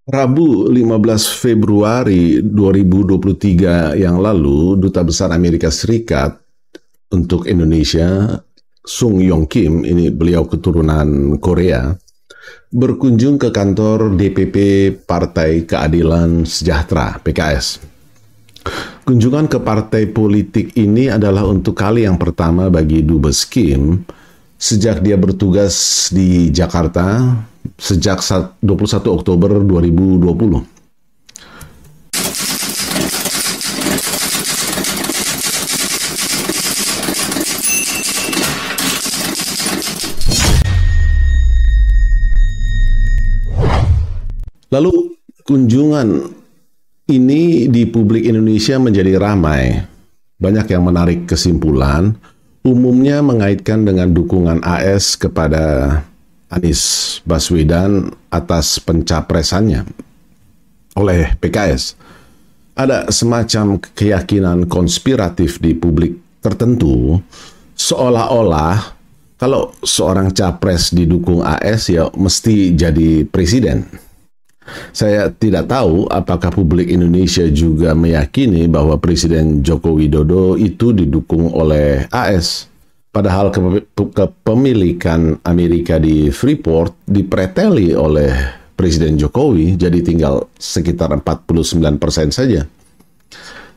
Rabu 15 Februari 2023 yang lalu, Duta Besar Amerika Serikat untuk Indonesia, Sung Yong Kim, ini beliau keturunan Korea, berkunjung ke kantor DPP Partai Keadilan Sejahtera, PKS. Kunjungan ke partai politik ini adalah untuk kali yang pertama bagi Dubes Kim sejak dia bertugas di Jakarta sejak 21 Oktober 2020. Lalu kunjungan ini di publik Indonesia menjadi ramai. Banyak yang menarik kesimpulan, umumnya mengaitkan dengan dukungan AS kepada Anies Baswedan atas pencapresannya oleh PKS. Ada semacam keyakinan konspiratif di publik tertentu, seolah-olah kalau seorang capres didukung AS ya mesti jadi presiden. Saya tidak tahu apakah publik Indonesia juga meyakini bahwa Presiden Joko Widodo itu didukung oleh AS. Padahal kepemilikan Amerika di Freeport dipreteli oleh Presiden Jokowi, jadi tinggal sekitar 49% saja.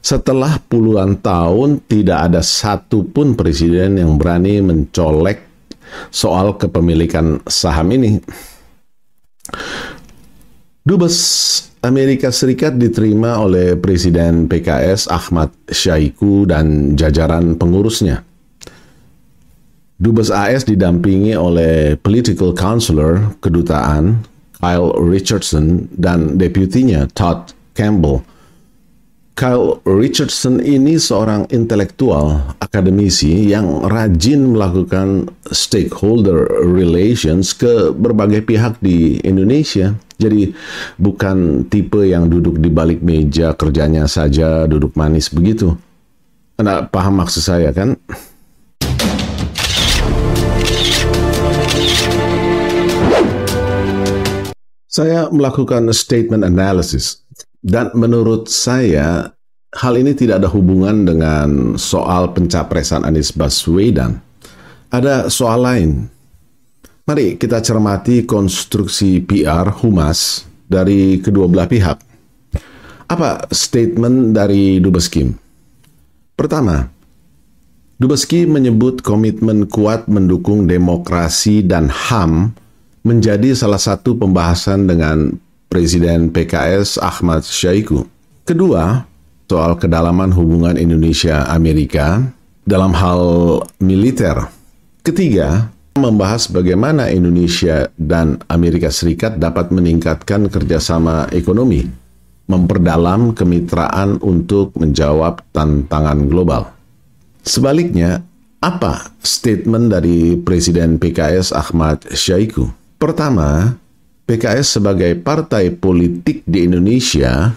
Setelah puluhan tahun, tidak ada satupun presiden yang berani mencolek soal kepemilikan saham ini. Dubes Amerika Serikat diterima oleh Presiden PKS Ahmad Syahiku dan jajaran pengurusnya. Dubes AS didampingi oleh Political Counselor Kedutaan Kyle Richardson dan deputinya Todd Campbell. Kyle Richardson ini seorang intelektual akademisi yang rajin melakukan stakeholder relations ke berbagai pihak di Indonesia. Jadi bukan tipe yang duduk di balik meja kerjanya saja duduk manis begitu. Anda paham maksud saya kan? Saya melakukan statement analysis dan menurut saya hal ini tidak ada hubungan dengan soal pencapresan Anies Baswedan. Ada soal lain. Mari kita cermati konstruksi PR Humas dari kedua belah pihak. Apa statement dari Dubes Kim? Pertama, Dubes Kim menyebut komitmen kuat mendukung demokrasi dan HAM menjadi salah satu pembahasan dengan Presiden PKS Ahmad Syahiku. Kedua, soal kedalaman hubungan Indonesia-Amerika dalam hal militer. Ketiga, membahas bagaimana Indonesia dan Amerika Serikat dapat meningkatkan kerjasama ekonomi, memperdalam kemitraan untuk menjawab tantangan global. Sebaliknya, apa statement dari Presiden PKS Ahmad Syahiku? Pertama, PKS sebagai partai politik di Indonesia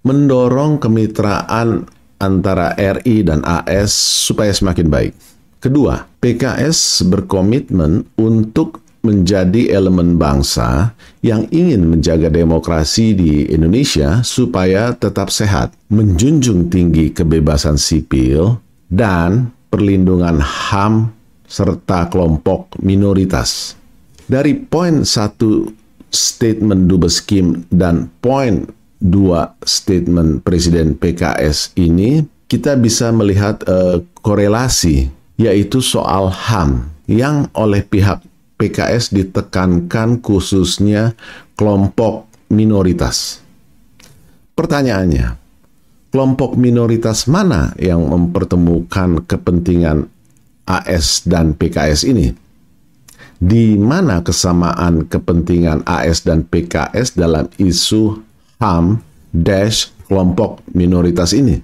mendorong kemitraan antara RI dan AS supaya semakin baik. Kedua, PKS berkomitmen untuk menjadi elemen bangsa yang ingin menjaga demokrasi di Indonesia supaya tetap sehat, menjunjung tinggi kebebasan sipil dan perlindungan HAM serta kelompok minoritas. Dari poin 1 statement Dubes Kim dan poin 2 statement Presiden PKS ini, kita bisa melihat korelasi, yaitu soal HAM yang oleh pihak PKS ditekankan khususnya kelompok minoritas. Pertanyaannya, kelompok minoritas mana yang mempertemukan kepentingan AS dan PKS ini? Di mana kesamaan kepentingan AS dan PKS dalam isu HAM kelompok minoritas ini?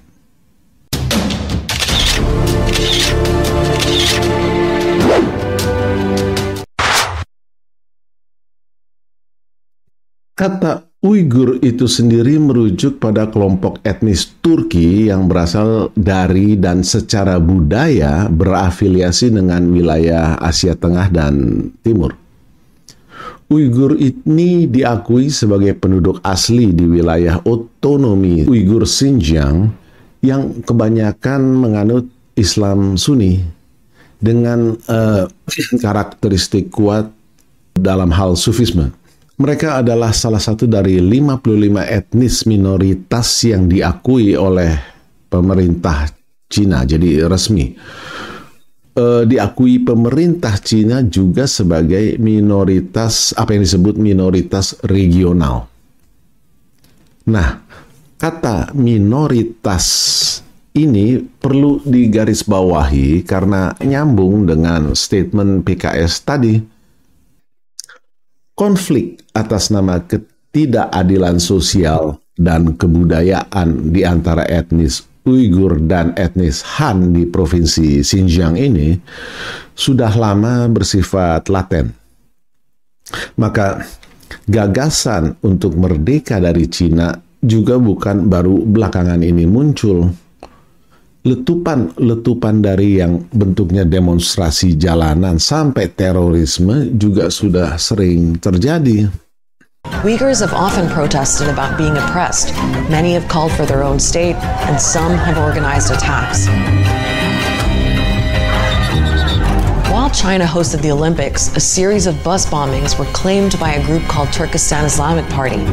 Kata Uighur itu sendiri merujuk pada kelompok etnis Turki yang berasal dari dan secara budaya berafiliasi dengan wilayah Asia Tengah dan Timur. Uighur ini diakui sebagai penduduk asli di wilayah otonomi Uighur Xinjiang yang kebanyakan menganut Islam Sunni dengan karakteristik kuat dalam hal sufisme. Mereka adalah salah satu dari 55 etnis minoritas yang diakui oleh pemerintah Cina, jadi resmi. Diakui pemerintah Cina juga sebagai minoritas, apa yang disebut minoritas regional. Nah, kata minoritas ini perlu digarisbawahi karena nyambung dengan statement PKS tadi. Konflik atas nama ketidakadilan sosial dan kebudayaan di antara etnis Uighur dan etnis Han di provinsi Xinjiang ini sudah lama bersifat laten. Maka gagasan untuk merdeka dari Cina juga bukan baru belakangan ini muncul. Letupan-letupan dari yang bentuknya demonstrasi jalanan sampai terorisme juga sudah sering terjadi. Uyghurs have often protested about being oppressed. Many have called for their own state, and some have organized attacks. While China hosted the Olympics, a series of bus bombings were claimed by a group called Turkestan Islamic Party.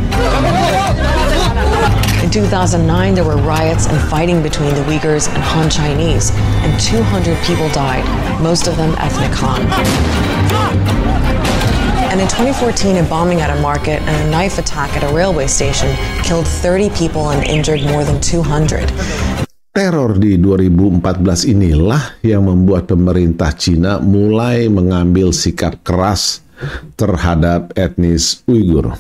In 2009, there were riots and fighting between the Uyghurs and Han Chinese, and 200 people died, most of them ethnic Han. And in 2014, a bombing at a market and a knife attack at a railway station killed 30 people and injured more than 200. Teror di 2014 inilah yang membuat pemerintah Cina mulai mengambil sikap keras terhadap etnis Uighur.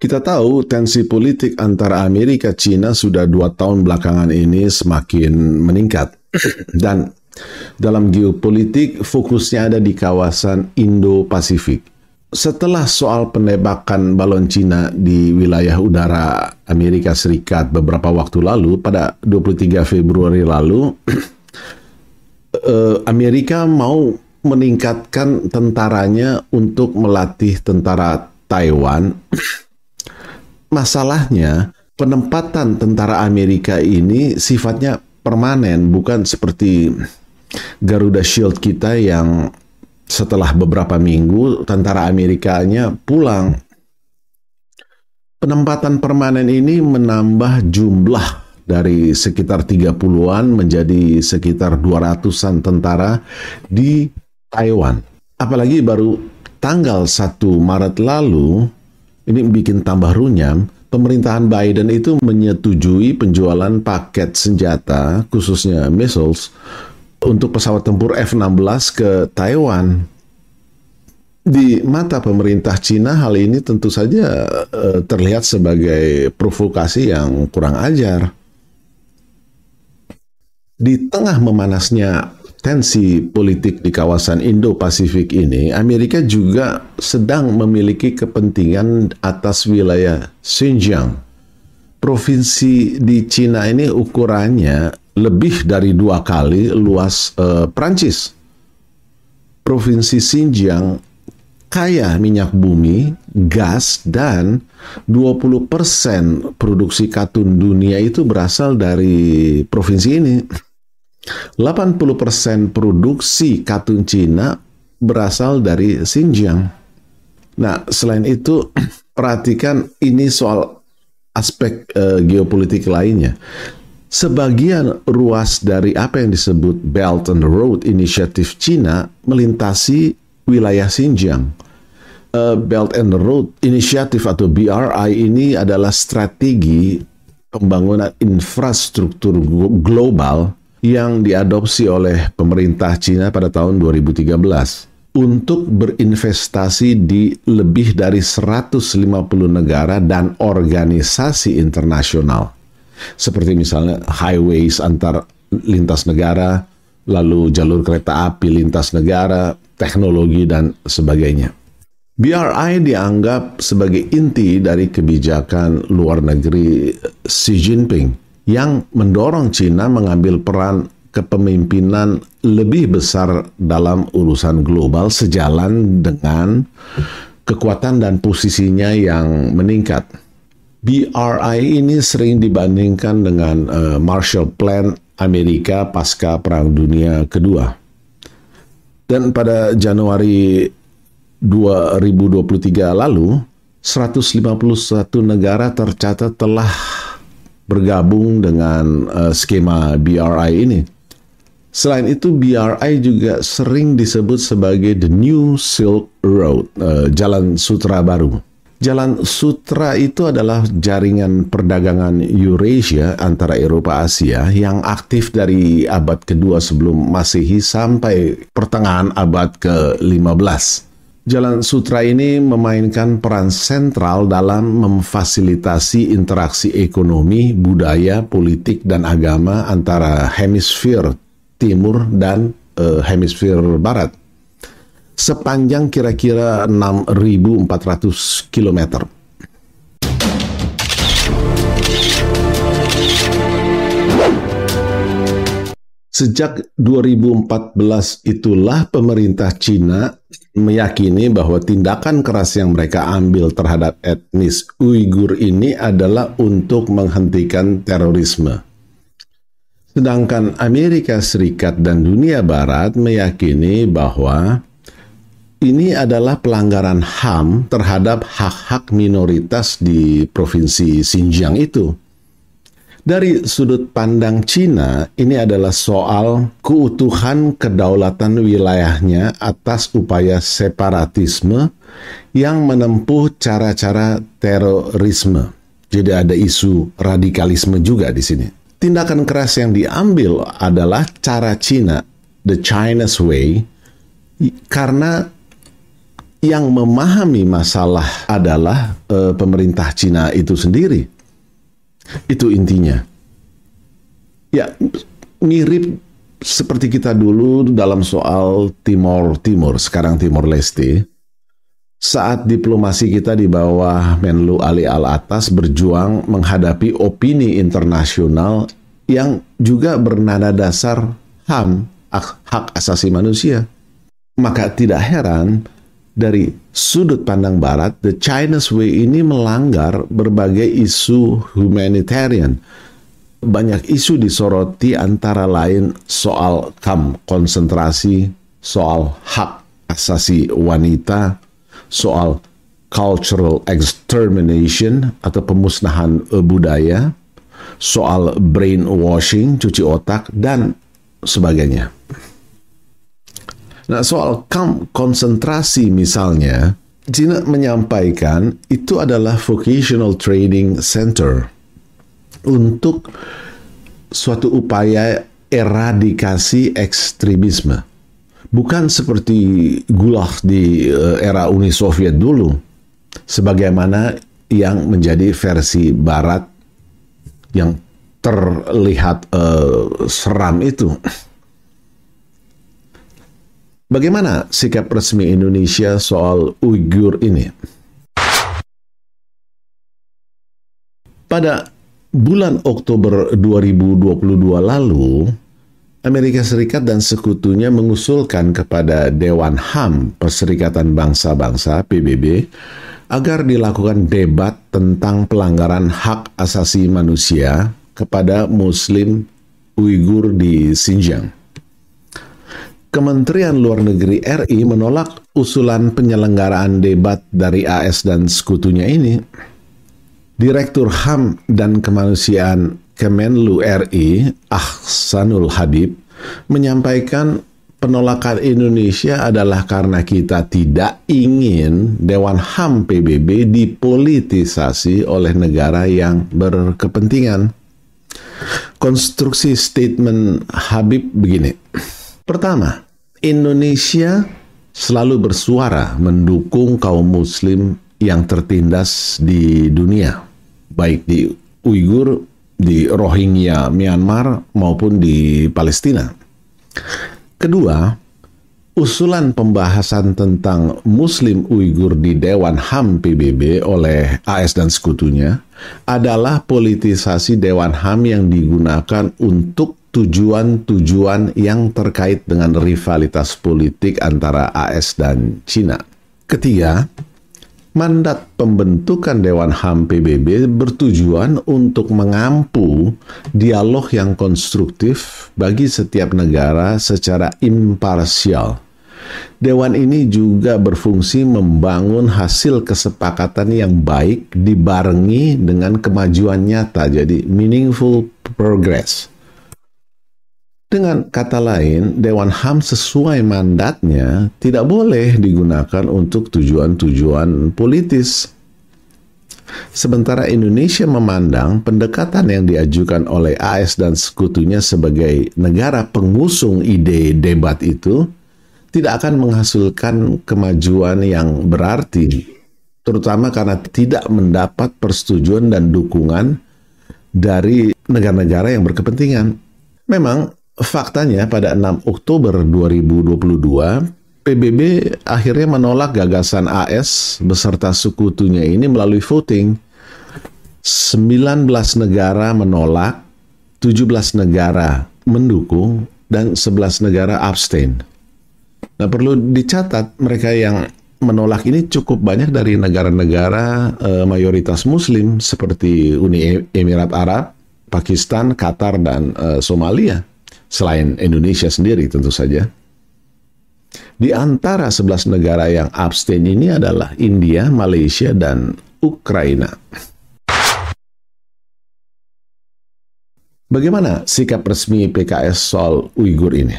Kita tahu tensi politik antara Amerika Cina sudah 2 tahun belakangan ini semakin meningkat. Dan dalam geopolitik fokusnya ada di kawasan Indo-Pasifik. Setelah soal penembakan balon Cina di wilayah udara Amerika Serikat beberapa waktu lalu, pada 23 Februari lalu, Amerika mau meningkatkan tentaranya untuk melatih tentara Taiwan. Masalahnya, penempatan tentara Amerika ini sifatnya permanen, bukan seperti Garuda Shield kita yang setelah beberapa minggu tentara Amerikanya pulang. Penempatan permanen ini menambah jumlah dari sekitar 30-an menjadi sekitar 200-an tentara di Taiwan. Apalagi baru tanggal 1 Maret lalu, ini bikin tambah runyam, pemerintahan Biden itu menyetujui penjualan paket senjata, khususnya missiles, untuk pesawat tempur F-16 ke Taiwan. Di mata pemerintah Cina, hal ini tentu saja terlihat sebagai provokasi yang kurang ajar. Di tengah memanasnya tensi politik di kawasan Indo-Pasifik ini, Amerika juga sedang memiliki kepentingan atas wilayah Xinjiang. Provinsi di Cina ini ukurannya lebih dari 2 kali luas Prancis. Provinsi Xinjiang kaya minyak bumi, gas, dan 20% produksi katun dunia itu berasal dari provinsi ini. 80% produksi katun Cina berasal dari Xinjiang. Nah, selain itu, perhatikan ini soal aspek geopolitik lainnya. Sebagian ruas dari apa yang disebut Belt and Road Initiative Cina melintasi wilayah Xinjiang. Belt and Road Initiative atau BRI ini adalah strategi pembangunan infrastruktur global yang diadopsi oleh pemerintah Cina pada tahun 2013 untuk berinvestasi di lebih dari 150 negara dan organisasi internasional. Seperti misalnya highways antar lintas negara, lalu jalur kereta api lintas negara, teknologi, dan sebagainya. BRI dianggap sebagai inti dari kebijakan luar negeri Xi Jinping yang mendorong Cina mengambil peran kepemimpinan lebih besar dalam urusan global sejalan dengan kekuatan dan posisinya yang meningkat. BRI ini sering dibandingkan dengan Marshall Plan Amerika pasca Perang Dunia Kedua. Dan pada Januari 2023 lalu, 151 negara tercatat telah bergabung dengan skema BRI ini. Selain itu, BRI juga sering disebut sebagai The New Silk Road, Jalan Sutra Baru. Jalan Sutra itu adalah jaringan perdagangan Eurasia antara Eropa Asia yang aktif dari abad kedua sebelum Masehi sampai pertengahan abad ke-15. Jalan Sutra ini memainkan peran sentral dalam memfasilitasi interaksi ekonomi, budaya, politik, dan agama antara hemisfer timur dan hemisfer barat. Sepanjang kira-kira 6.400 kilometer. Sejak 2014 itulah pemerintah Cina meyakini bahwa tindakan keras yang mereka ambil terhadap etnis Uighur ini adalah untuk menghentikan terorisme. Sedangkan Amerika Serikat dan dunia Barat meyakini bahwa ini adalah pelanggaran HAM terhadap hak-hak minoritas di provinsi Xinjiang itu. Dari sudut pandang Cina, ini adalah soal keutuhan kedaulatan wilayahnya atas upaya separatisme yang menempuh cara-cara terorisme. Jadi ada isu radikalisme juga di sini. Tindakan keras yang diambil adalah cara Cina, the Chinese way, karena yang memahami masalah adalah pemerintah Cina itu sendiri. Itu intinya. Ya, mirip seperti kita dulu dalam soal Timor Timur, sekarang Timor Leste. Saat diplomasi kita di bawah Menlu Ali Al-Atas berjuang menghadapi opini internasional yang juga bernada dasar HAM, hak asasi manusia. Maka tidak heran dari sudut pandang Barat, the Chinese way ini melanggar berbagai isu humanitarian. Banyak isu disoroti antara lain soal kamp konsentrasi, soal hak asasi wanita, soal cultural extermination atau pemusnahan budaya, soal brainwashing, cuci otak, dan sebagainya. Nah, soal kamp konsentrasi misalnya, Cina menyampaikan itu adalah vocational training center untuk suatu upaya eradikasi ekstremisme. Bukan seperti Gulag di era Uni Soviet dulu, sebagaimana yang menjadi versi Barat yang terlihat seram itu. Bagaimana sikap resmi Indonesia soal Uighur ini? Pada bulan Oktober 2022 lalu, Amerika Serikat dan sekutunya mengusulkan kepada Dewan HAM Perserikatan Bangsa-Bangsa PBB agar dilakukan debat tentang pelanggaran hak asasi manusia kepada Muslim Uighur di Xinjiang. Kementerian Luar Negeri RI menolak usulan penyelenggaraan debat dari AS dan sekutunya ini. Direktur HAM dan Kemanusiaan Kemenlu RI, Ahsanul Habib, menyampaikan penolakan Indonesia adalah karena kita tidak ingin Dewan HAM PBB dipolitisasi oleh negara yang berkepentingan. Konstruksi statement Habib begini. Pertama, Indonesia selalu bersuara mendukung kaum Muslim yang tertindas di dunia, baik di Uighur, di Rohingya Myanmar, maupun di Palestina. Kedua, usulan pembahasan tentang Muslim Uighur di Dewan HAM PBB oleh AS dan sekutunya adalah politisasi Dewan HAM yang digunakan untuk tujuan-tujuan yang terkait dengan rivalitas politik antara AS dan Cina. Ketiga, mandat pembentukan Dewan HAM PBB bertujuan untuk mengampu dialog yang konstruktif bagi setiap negara secara imparsial. Dewan ini juga berfungsi membangun hasil kesepakatan yang baik dibarengi dengan kemajuan nyata, jadi meaningful progress. Dengan kata lain, Dewan HAM sesuai mandatnya tidak boleh digunakan untuk tujuan-tujuan politis. Sementara Indonesia memandang pendekatan yang diajukan oleh AS dan sekutunya sebagai negara pengusung ide debat itu tidak akan menghasilkan kemajuan yang berarti, terutama karena tidak mendapat persetujuan dan dukungan dari negara-negara yang berkepentingan. Memang, faktanya pada 6 Oktober 2022, PBB akhirnya menolak gagasan AS beserta sekutunya ini melalui voting. 19 negara menolak, 17 negara mendukung, dan 11 negara abstain. Nah, perlu dicatat, mereka yang menolak ini cukup banyak dari negara-negara mayoritas Muslim seperti Uni Emirat Arab, Pakistan, Qatar, dan Somalia. Selain Indonesia sendiri tentu saja. Di antara 11 negara yang abstain ini adalah India, Malaysia, dan Ukraina. Bagaimana sikap resmi PKS soal Uighur ini?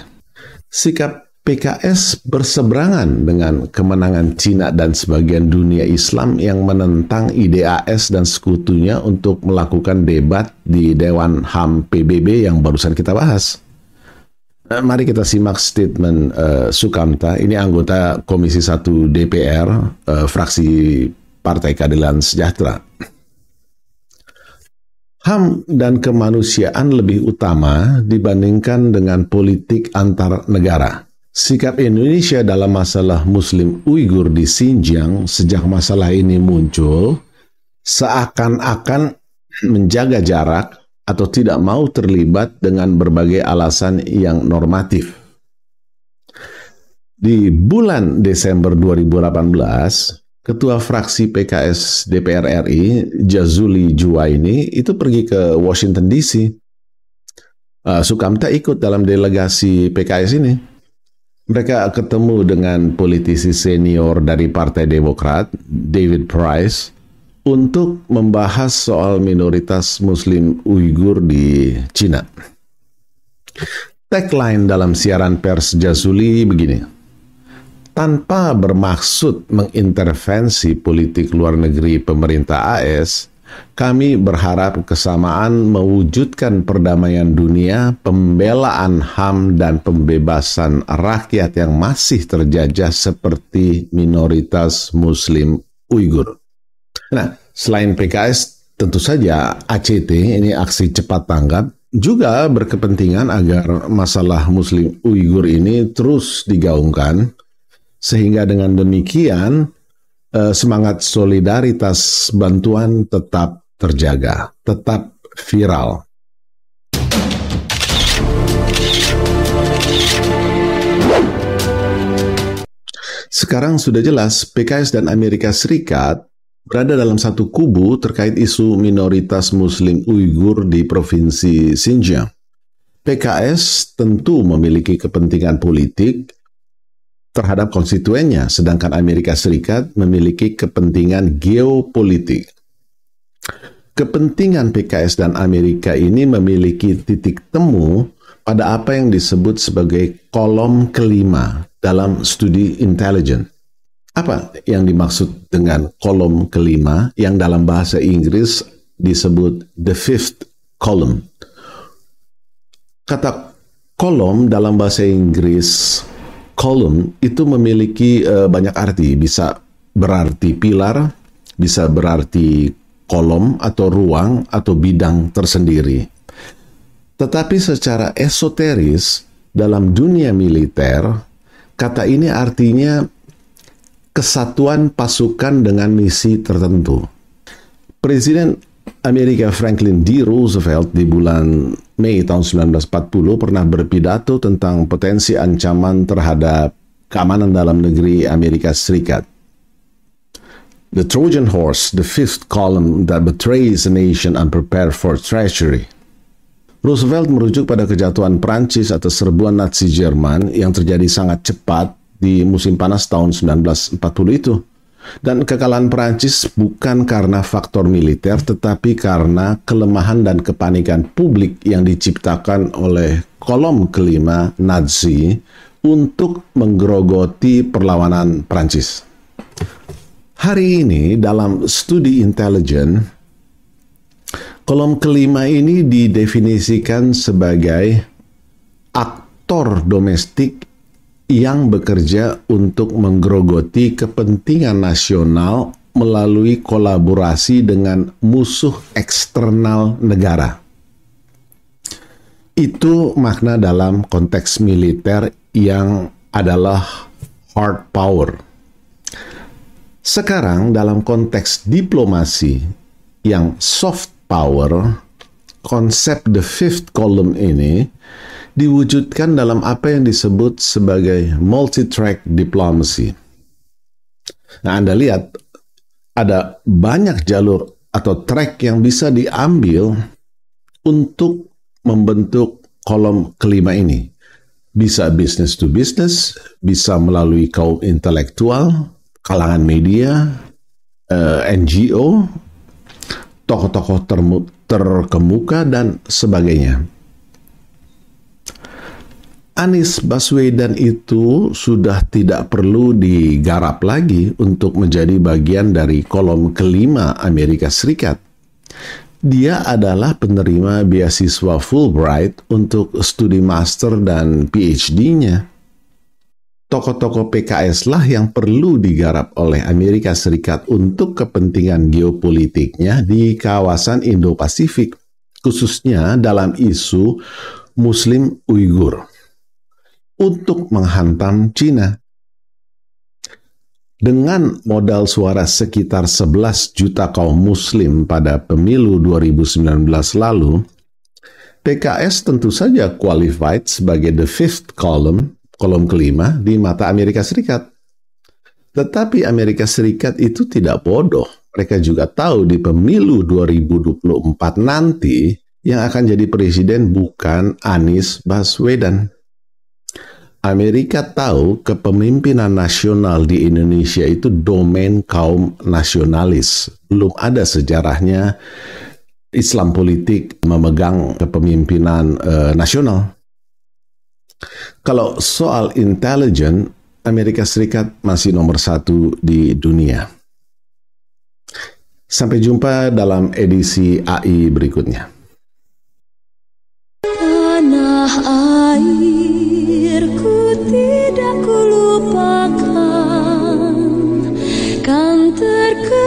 Sikap PKS berseberangan dengan kemenangan Cina dan sebagian dunia Islam yang menentang ide AS dan sekutunya untuk melakukan debat di Dewan HAM PBB yang barusan kita bahas. Mari kita simak statement Sukamta, ini anggota Komisi 1 DPR, fraksi Partai Keadilan Sejahtera. HAM dan kemanusiaan lebih utama dibandingkan dengan politik antar negara. Sikap Indonesia dalam masalah Muslim Uighur di Xinjiang sejak masalah ini muncul seakan-akan menjaga jarak atau tidak mau terlibat dengan berbagai alasan yang normatif. Di bulan Desember 2018, Ketua Fraksi PKS DPR RI, Jazuli Juwaini, itu pergi ke Washington DC. Sukamta ikut dalam delegasi PKS ini. Mereka ketemu dengan politisi senior dari Partai Demokrat, David Price, untuk membahas soal minoritas Muslim Uighur di Cina. Tagline dalam siaran pers Jazuli begini: tanpa bermaksud mengintervensi politik luar negeri pemerintah AS, kami berharap kesamaan mewujudkan perdamaian dunia, pembelaan HAM, dan pembebasan rakyat yang masih terjajah seperti minoritas Muslim Uighur. Nah, selain PKS, tentu saja ACT, ini aksi cepat tanggap, juga berkepentingan agar masalah Muslim Uighur ini terus digaungkan, sehingga dengan demikian semangat solidaritas bantuan tetap terjaga, tetap viral. Sekarang sudah jelas PKS dan Amerika Serikat berada dalam satu kubu terkait isu minoritas Muslim Uighur di Provinsi Xinjiang. PKS tentu memiliki kepentingan politik terhadap konstituennya, sedangkan Amerika Serikat memiliki kepentingan geopolitik. Kepentingan PKS dan Amerika ini memiliki titik temu pada apa yang disebut sebagai kolom kelima dalam studi intelijen. Apa yang dimaksud dengan kolom kelima yang dalam bahasa Inggris disebut the fifth column? Kata kolom dalam bahasa Inggris, column, itu memiliki banyak arti. Bisa berarti pilar, bisa berarti kolom atau ruang atau bidang tersendiri. Tetapi secara esoteris dalam dunia militer, kata ini artinya kesatuan pasukan dengan misi tertentu. Presiden Amerika Franklin D. Roosevelt di bulan Mei tahun 1940 pernah berpidato tentang potensi ancaman terhadap keamanan dalam negeri Amerika Serikat. The Trojan horse, the fifth column that betrays a nation unprepared for treachery. Roosevelt merujuk pada kejatuhan Prancis atas serbuan Nazi Jerman yang terjadi sangat cepat di musim panas tahun 1940 itu. Dan kekalahan Prancis bukan karena faktor militer, tetapi karena kelemahan dan kepanikan publik yang diciptakan oleh kolom kelima Nazi untuk menggerogoti perlawanan Prancis. Hari ini dalam studi intelijen, kolom kelima ini didefinisikan sebagai aktor domestik yang bekerja untuk menggerogoti kepentingan nasional melalui kolaborasi dengan musuh eksternal negara. Itu makna dalam konteks militer yang adalah hard power. Sekarang dalam konteks diplomasi yang soft power, konsep the fifth column ini diwujudkan dalam apa yang disebut sebagai multi-track diplomacy. Nah, Anda lihat ada banyak jalur atau track yang bisa diambil untuk membentuk kolom kelima ini. Bisa business to business, bisa melalui kaum intelektual, kalangan media, NGO, tokoh-tokoh terkemuka, dan sebagainya. Anies Baswedan itu sudah tidak perlu digarap lagi untuk menjadi bagian dari kolom kelima Amerika Serikat. Dia adalah penerima beasiswa Fulbright untuk studi master dan PhD-nya. Tokoh-tokoh PKS lah yang perlu digarap oleh Amerika Serikat untuk kepentingan geopolitiknya di kawasan Indo-Pasifik, khususnya dalam isu Muslim Uighur, untuk menghantam Cina. Dengan modal suara sekitar 11 juta kaum muslim pada pemilu 2019 lalu, PKS tentu saja qualified sebagai the fifth column, kolom kelima di mata Amerika Serikat. Tetapi Amerika Serikat itu tidak bodoh. Mereka juga tahu di pemilu 2024 nanti yang akan jadi presiden bukan Anies Baswedan. Amerika tahu kepemimpinan nasional di Indonesia itu domain kaum nasionalis. Belum ada sejarahnya Islam politik memegang kepemimpinan nasional. Kalau soal intelijen, Amerika Serikat masih nomor 1 di dunia. Sampai jumpa dalam edisi AI berikutnya. Tanah airku tidak kulupakan, kan terkenal